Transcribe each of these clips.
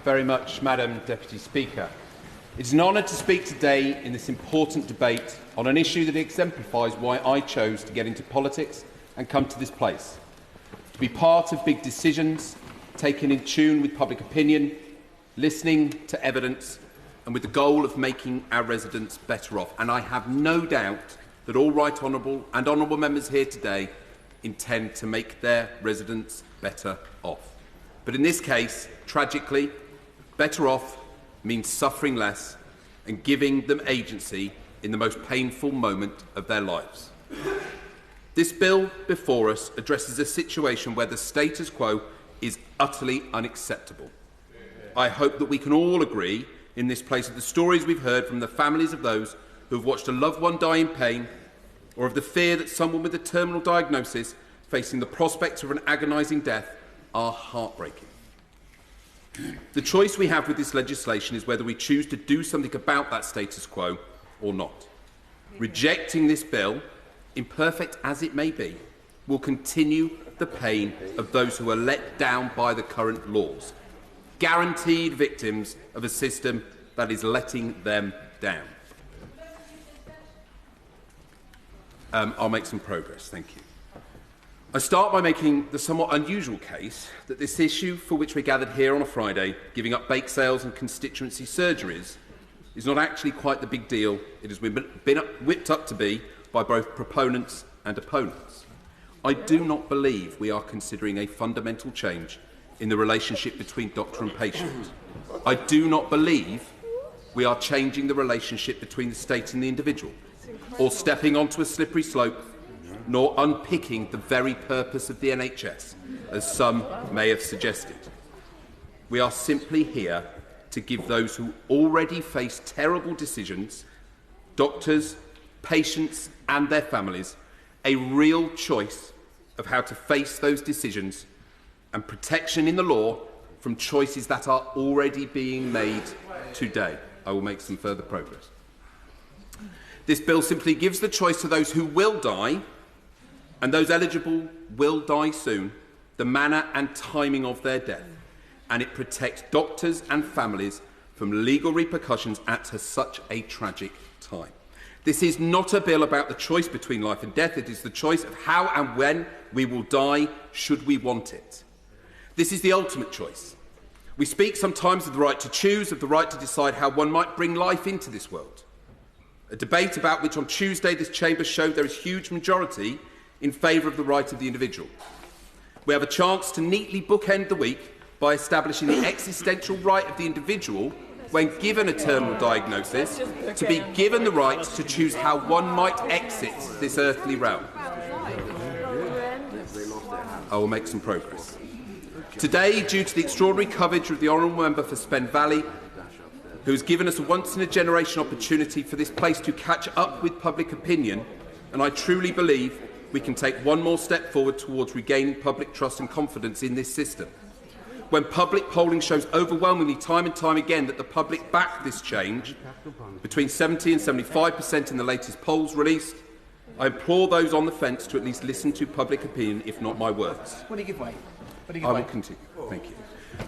very much, Madam Deputy Speaker. It is an honour to speak today in this important debate on an issue that exemplifies why I chose to get into politics and come to this place. To be part of big decisions, taken in tune with public opinion, listening to evidence, and with the goal of making our residents better off. And I have no doubt that all right honourable members here today intend to make their residents better off. But in this case, tragically, better off means suffering less and giving them agency in the most painful moment of their lives. This bill before us addresses a situation where the status quo is utterly unacceptable. I hope that we can all agree in this place of the stories we've heard from the families of those who have watched a loved one die in pain, or of the fear that someone with a terminal diagnosis facing the prospect of an agonising death are heartbreaking. The choice we have with this legislation is whether we choose to do something about that status quo or not. Rejecting this bill, imperfect as it may be, will continue the pain of those who are let down by the current laws, guaranteed victims of a system that is letting them down. I'll make some progress, thank you. I start by making the somewhat unusual case that this issue for which we're gathered here on a Friday, giving up bake sales and constituency surgeries, is not actually quite the big deal it has been whipped up to be by both proponents and opponents. I do not believe we are considering a fundamental change in the relationship between doctor and patient. I do not believe we are changing the relationship between the state and the individual, or stepping onto a slippery slope, nor unpicking the very purpose of the NHS, as some may have suggested. We are simply here to give those who already face terrible decisions, doctors, patients and their families, a real choice of how to face those decisions and protection in the law from choices that are already being made today. I will make some further progress. This bill simply gives the choice to those who will die, and those eligible will die soon, the manner and timing of their death, and it protects doctors and families from legal repercussions at such a tragic time. This is not a bill about the choice between life and death. It is the choice of how and when we will die, should we want it. This is the ultimate choice. We speak sometimes of the right to choose, of the right to decide how one might bring life into this world. A debate about which on Tuesday this chamber showed there is huge majority in favour of the right of the individual. We have a chance to neatly bookend the week by establishing the existential right of the individual, when given a terminal diagnosis, to be given the right to choose how one might exit this earthly realm. I will make some progress. Today, due to the extraordinary coverage of the honourable member for Spen Valley, who has given us a once-in-a-generation opportunity for this place to catch up with public opinion, and I truly believe we can take one more step forward towards regaining public trust and confidence in this system. When public polling shows overwhelmingly time and time again that the public back this change, between 70 and 75% in the latest polls released, I implore those on the fence to at least listen to public opinion, if not my words. What do you give way? I will continue. Thank you.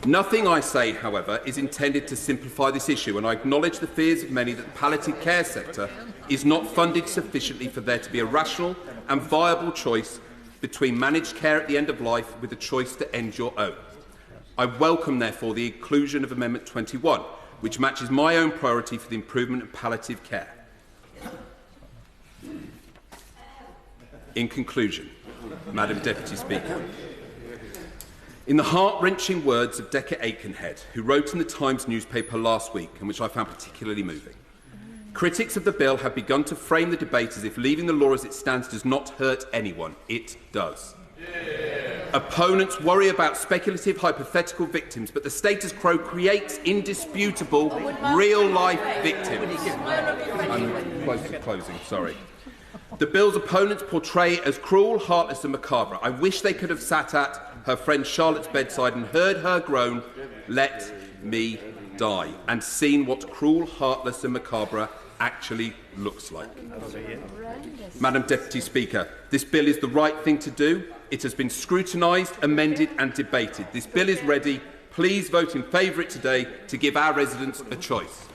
Nothing I say, however, is intended to simplify this issue, and I acknowledge the fears of many that the palliative care sector is not funded sufficiently for there to be a rational and viable choice between managed care at the end of life with a choice to end your own. I welcome, therefore, the inclusion of Amendment 21, which matches my own priority for the improvement of palliative care. In conclusion, Madam Deputy Speaker, in the heart-wrenching words of Decca Aikenhead, who wrote in the Times newspaper last week, and which I found particularly moving, critics of the bill have begun to frame the debate as if leaving the law as it stands does not hurt anyone. It does. Opponents worry about speculative, hypothetical victims, but the status quo creates indisputable, real-life victims. I'm close to closing, sorry. The bill's opponents portray it as cruel, heartless and macabre. I wish they could have sat at her friend Charlotte's bedside and heard her groan, "Let me die," and seen what cruel, heartless and macabre actually looks like. Madam Deputy Speaker, this bill is the right thing to do. It has been scrutinised, amended and debated. This bill is ready Please vote in favour of it today to give our residents a choice.